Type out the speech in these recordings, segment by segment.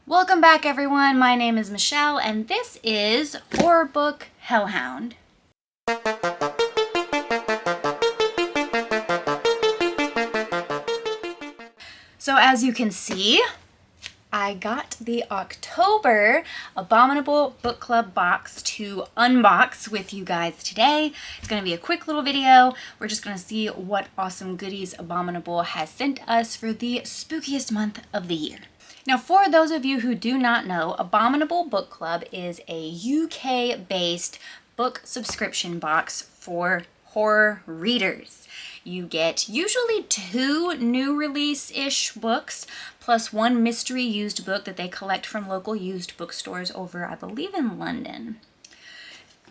Welcome back, everyone. My name is Michelle, and this is horror book Hell Hound. So as you can see, I got the October Abominable Book Club box to unbox with you guys today. It's going to be a quick little video. We're just going to see what awesome goodies Abominable has sent us for the spookiest month of the year. Now, for those of you who do not know, Abominable Book Club is a UK-based book subscription box for horror readers. You get usually 2 new release-ish books, plus 1 mystery used book that they collect from local used bookstores over, I believe, in London.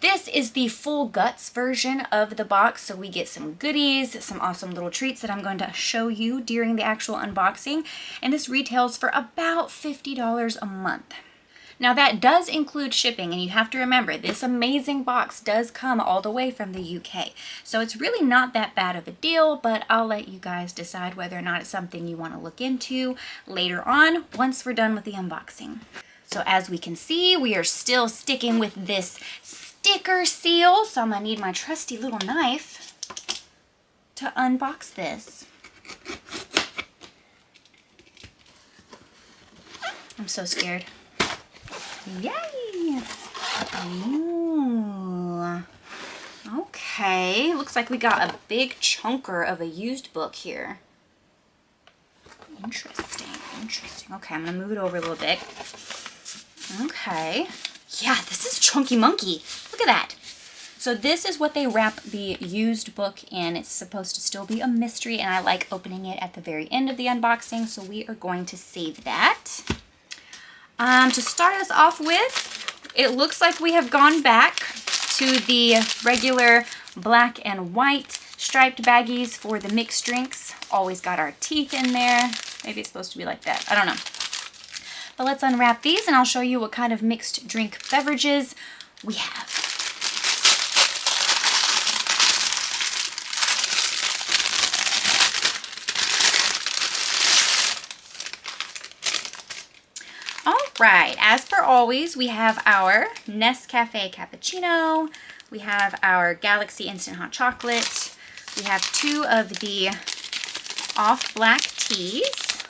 This is the full guts version of the box, so we get some goodies, some awesome little treats that I'm going to show you during the actual unboxing, and this retails for about $50 a month. Now that does include shipping, and you have to remember, this amazing box does come all the way from the UK. So it's really not that bad of a deal, but I'll let you guys decide whether or not it's something you want to look into later on once we're done with the unboxing. So as we can see, we are still sticking with this sticker seal, so I'm going to need my trusty little knife to unbox this. I'm so scared. Yay! Ooh. Okay, looks like we got a big chunker of a used book here. Interesting. Okay, I'm gonna move it over a little bit. Okay. Yeah, this is chunky monkey. Look at that. So this is what they wrap the used book in. It's supposed to still be a mystery, and I like opening it at the very end of the unboxing, so we are going to save that. To start us off with, it looks like we have gone back to the regular black and white striped baggies for the mixed drinks. Always got our teeth in there. Maybe it's supposed to be like that. I don't know. But let's unwrap these and I'll show you what kind of mixed drink beverages we have. Right, as per always, we have our Nescafe Cappuccino, we have our Galaxy Instant Hot Chocolate, we have 2 of the off black teas,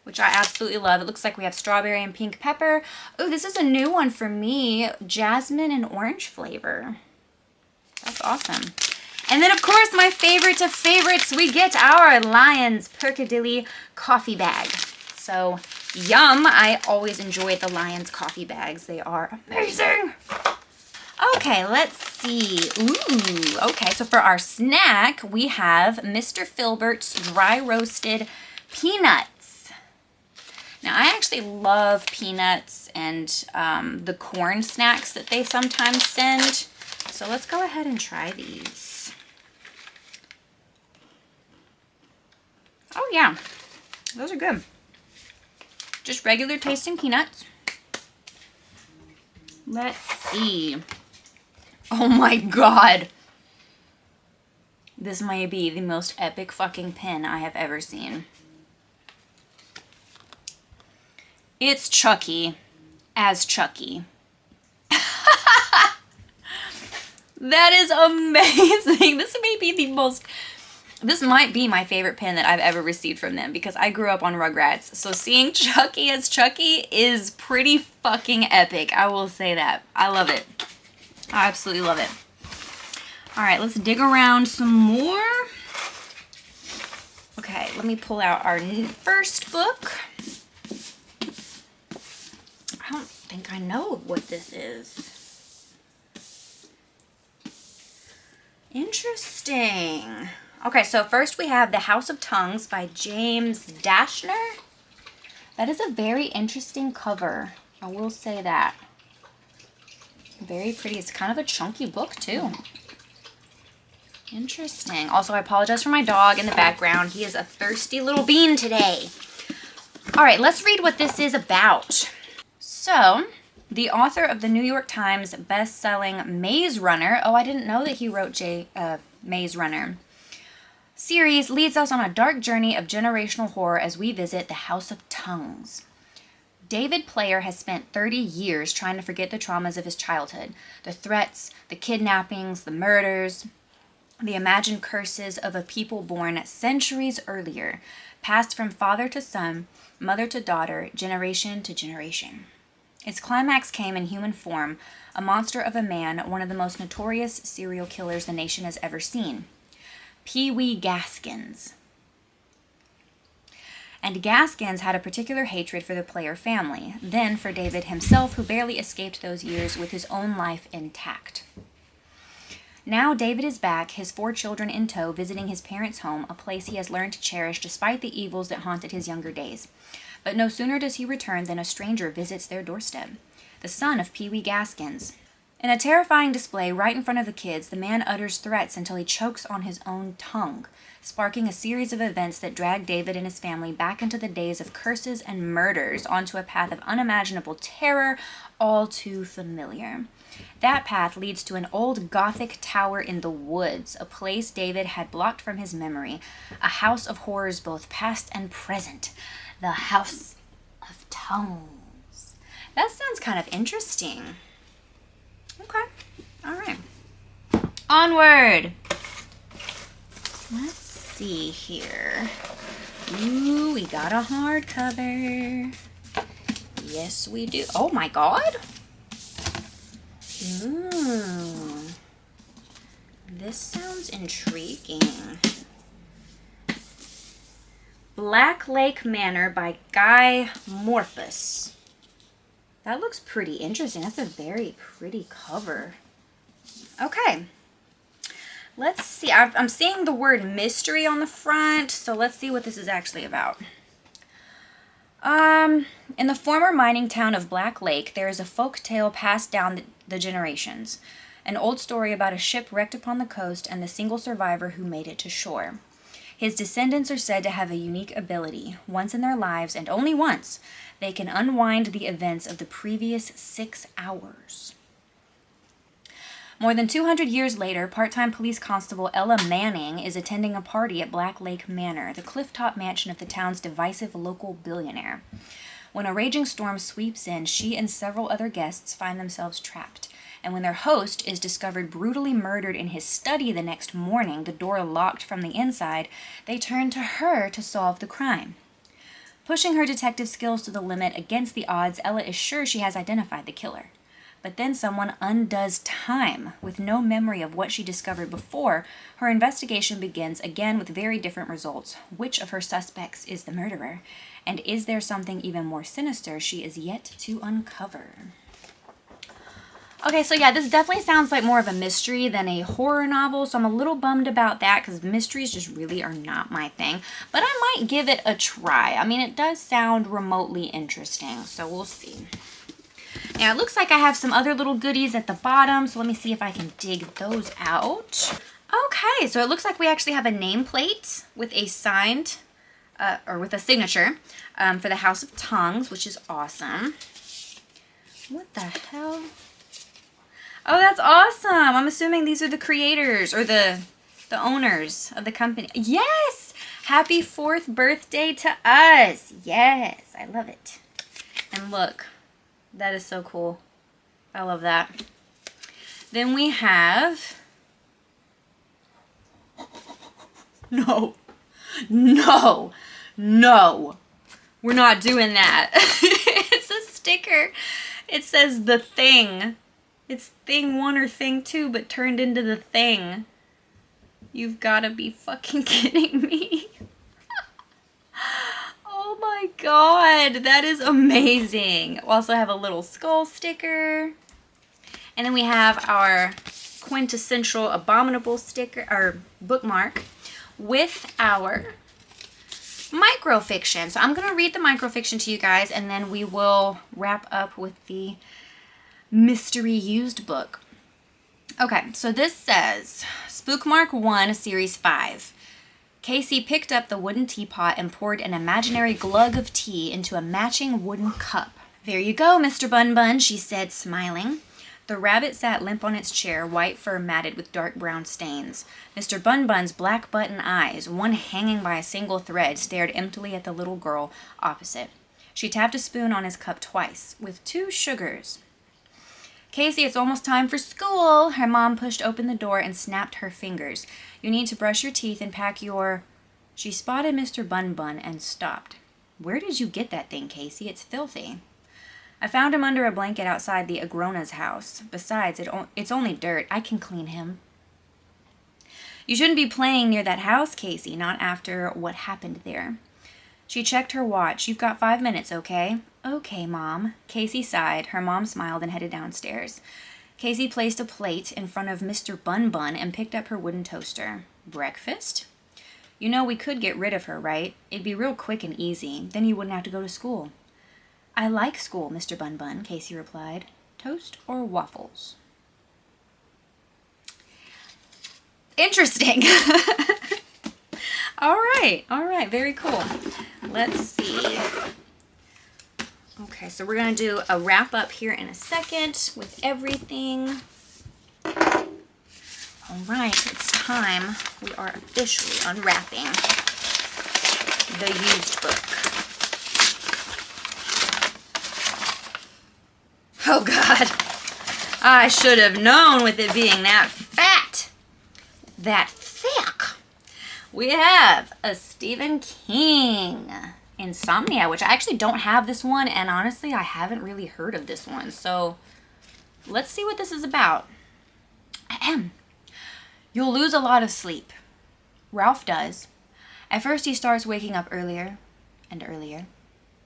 which I absolutely love. It looks like we have strawberry and pink pepper. Oh, this is a new one for me, jasmine and orange flavor. That's awesome. And then, of course, my favorite of favorites, we get our Lions Perkadilly coffee bag. So, yum! I always enjoy the Lions coffee bags. They are amazing! Okay, let's see. Ooh, okay, so for our snack, we have Mr. Filbert's dry roasted peanuts. Now, I actually love peanuts and the corn snacks that they sometimes send. So let's go ahead and try these. Oh, yeah. Those are good. Just regular tasting peanuts. Let's see. Oh my god. This may be the most epic fucking pen I have ever seen. It's Chucky as Chucky. That is amazing. This might be my favorite pen that I've ever received from them because I grew up on Rugrats. So seeing Chucky as Chucky is pretty fucking epic. I will say that. I love it. I absolutely love it. All right, let's dig around some more. Okay, let me pull out our first book. I don't think I know what this is. Interesting. Okay, so first we have The House of Tongues by James Dashner. That is a very interesting cover. I will say that. Very pretty. It's kind of a chunky book, too. Interesting. Also, I apologize for my dog in the background. He is a thirsty little bean today. All right, let's read what this is about. So, the author of the New York Times best-selling Maze Runner. Oh, I didn't know that he wrote Maze Runner. Series leads us on a dark journey of generational horror as we visit the House of Tongues. David Player has spent 30 years trying to forget the traumas of his childhood, the threats, the kidnappings, the murders, the imagined curses of a people born centuries earlier, passed from father to son, mother to daughter, generation to generation. Its climax came in human form, a monster of a man, one of the most notorious serial killers the nation has ever seen. Pee Wee Gaskins. And Gaskins had a particular hatred for the Player family, then for David himself, who barely escaped those years with his own life intact. Now David is back, his 4 children in tow, visiting his parents' home, a place he has learned to cherish despite the evils that haunted his younger days. But no sooner does he return than a stranger visits their doorstep, the son of Pee Wee Gaskins. In a terrifying display right in front of the kids, the man utters threats until he chokes on his own tongue, sparking a series of events that drag David and his family back into the days of curses and murders, onto a path of unimaginable terror, all too familiar. That path leads to an old Gothic tower in the woods, a place David had blocked from his memory, a house of horrors both past and present, the House of Tongues. That sounds kind of interesting. Okay, all right. Onward. Let's see here. Ooh, we got a hardcover. Yes, we do. Oh my God. Ooh. This sounds intriguing. Black Lake Manor by Guy Morphus. That looks pretty interesting. That's a very pretty cover. Okay. Let's see. I'm seeing the word mystery on the front, so let's see what this is actually about. In the former mining town of Black Lake, there is a folk tale passed down the generations. An old story about a ship wrecked upon the coast and the single survivor who made it to shore. His descendants are said to have a unique ability. Once in their lives, and only once, they can unwind the events of the previous 6 hours. More than 200 years later, part-time police constable Ella Manning is attending a party at Black Lake Manor, the clifftop mansion of the town's divisive local billionaire. When a raging storm sweeps in, she and several other guests find themselves trapped. And when their host is discovered brutally murdered in his study the next morning, the door locked from the inside, they turn to her to solve the crime. Pushing her detective skills to the limit against the odds, Ella is sure she has identified the killer. But then someone undoes time. With no memory of what she discovered before, her investigation begins again with very different results. Which of her suspects is the murderer? And is there something even more sinister she is yet to uncover? Okay, so yeah, this definitely sounds like more of a mystery than a horror novel, so I'm a little bummed about that because mysteries just really are not my thing. But I might give it a try. I mean, it does sound remotely interesting, so we'll see. Now, it looks like I have some other little goodies at the bottom, so let me see if I can dig those out. Okay, so it looks like we actually have a nameplate with a signed, or with a signature for the House of Tongues, which is awesome. What the hell? Oh, that's awesome. I'm assuming these are the creators or the owners of the company. Yes! Happy 4th birthday to us. Yes, I love it. And look, that is so cool. I love that. Then we have... No. No. No. We're not doing that. It's a sticker. It says The Thing. It's Thing 1 or Thing 2, but turned into The Thing. You've got to be fucking kidding me. Oh my god, that is amazing. We also have a little skull sticker. And then we have our quintessential Abominable sticker, or bookmark, with our microfiction. So I'm going to read the microfiction to you guys, and then we will wrap up with the mystery used book. Okay, so this says, Spookmark 1, Series 5. Casey picked up the wooden teapot and poured an imaginary glug of tea into a matching wooden cup. There you go, Mr. Bun Bun, she said, smiling. The rabbit sat limp on its chair, white fur matted with dark brown stains. Mr. Bun Bun's black button eyes, one hanging by a single thread, stared emptily at the little girl opposite. She tapped a spoon on his cup twice, with 2 sugars. Casey, it's almost time for school. Her mom pushed open the door and snapped her fingers. You need to brush your teeth and pack your... She spotted Mr. Bun Bun and stopped. Where did you get that thing, Casey? It's filthy. I found him under a blanket outside the Agrona's house. Besides, it's only dirt. I can clean him. You shouldn't be playing near that house, Casey, not after what happened there. She checked her watch. You've got 5 minutes, okay? Okay, Mom. Casey sighed. Her mom smiled and headed downstairs. Casey placed a plate in front of Mr. Bun Bun and picked up her wooden toaster. Breakfast? You know, we could get rid of her, right? It'd be real quick and easy. Then you wouldn't have to go to school. I like school, Mr. Bun Bun, Casey replied. Toast or waffles? Interesting. All right, very cool. Let's see. Okay, so we're going to do a wrap up here in a second with everything. All right, it's time. We are officially unwrapping the used book. Oh, God. I should have known with it being that fat, that thick. We have a Stephen King Insomnia, which I actually don't have this one, and honestly, I haven't really heard of this one. So let's see what this is about. Ahem. You'll lose a lot of sleep. Ralph does. At first, he starts waking up earlier and earlier.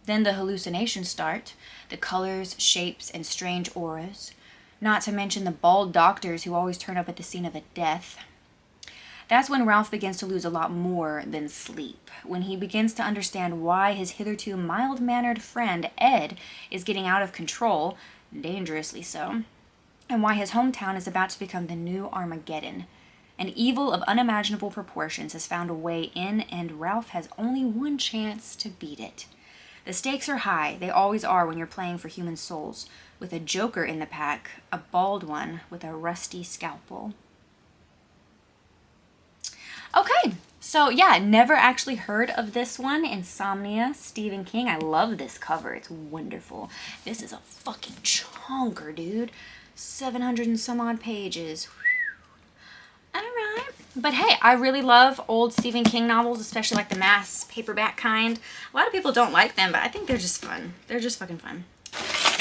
Then the hallucinations start, the colors, shapes, and strange auras. Not to mention the bald doctors who always turn up at the scene of a death. That's when Ralph begins to lose a lot more than sleep. When he begins to understand why his hitherto mild-mannered friend, Ed, is getting out of control, dangerously so, and why his hometown is about to become the new Armageddon. An evil of unimaginable proportions has found a way in, and Ralph has only one chance to beat it. The stakes are high. They always are when you're playing for human souls, with a joker in the pack, a bald one with a rusty scalpel. Okay, so yeah, never actually heard of this one. Insomnia, Stephen King. I love this cover. It's wonderful. This is a fucking chonker, dude. 700 and some odd pages. All right. But hey, I really love old Stephen King novels, especially like the mass paperback kind. A lot of people don't like them, but I think they're just fun. They're just fucking fun.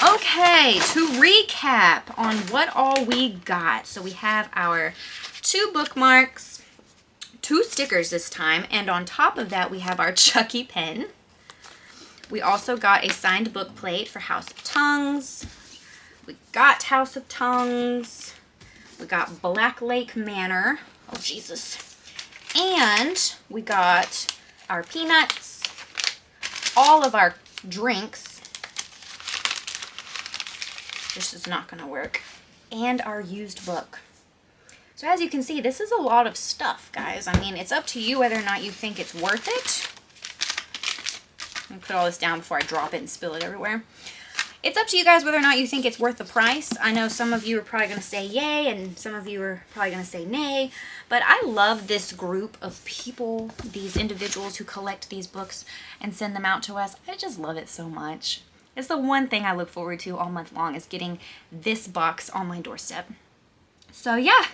Okay, to recap on what all we got. So we have our 2 bookmarks, 2 stickers this time, and on top of that we have our Chucky pen. We also got a signed book plate for House of Tongues. We got House of Tongues. We got Black Lake Manor. Oh, Jesus. And we got our peanuts, all of our drinks. This is not going to work. And our used book. So as you can see, this is a lot of stuff, guys. I mean, it's up to you whether or not you think it's worth it. Let me put all this down before I drop it and spill it everywhere. It's up to you guys whether or not you think it's worth the price. I know some of you are probably going to say yay, and some of you are probably going to say nay. But I love this group of people, these individuals who collect these books and send them out to us. I just love it so much. It's the one thing I look forward to all month long, is getting this box on my doorstep. So yeah,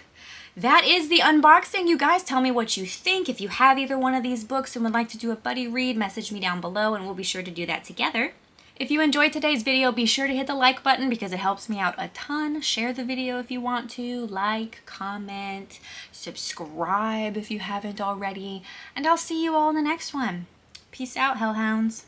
that is the unboxing. You guys tell me what you think. If you have either one of these books and would like to do a buddy read, message me down below and we'll be sure to do that together. If you enjoyed today's video, be sure to hit the like button because it helps me out a ton. Share the video if you want to. Like, comment, subscribe if you haven't already. And I'll see you all in the next one. Peace out, Hell Hounds.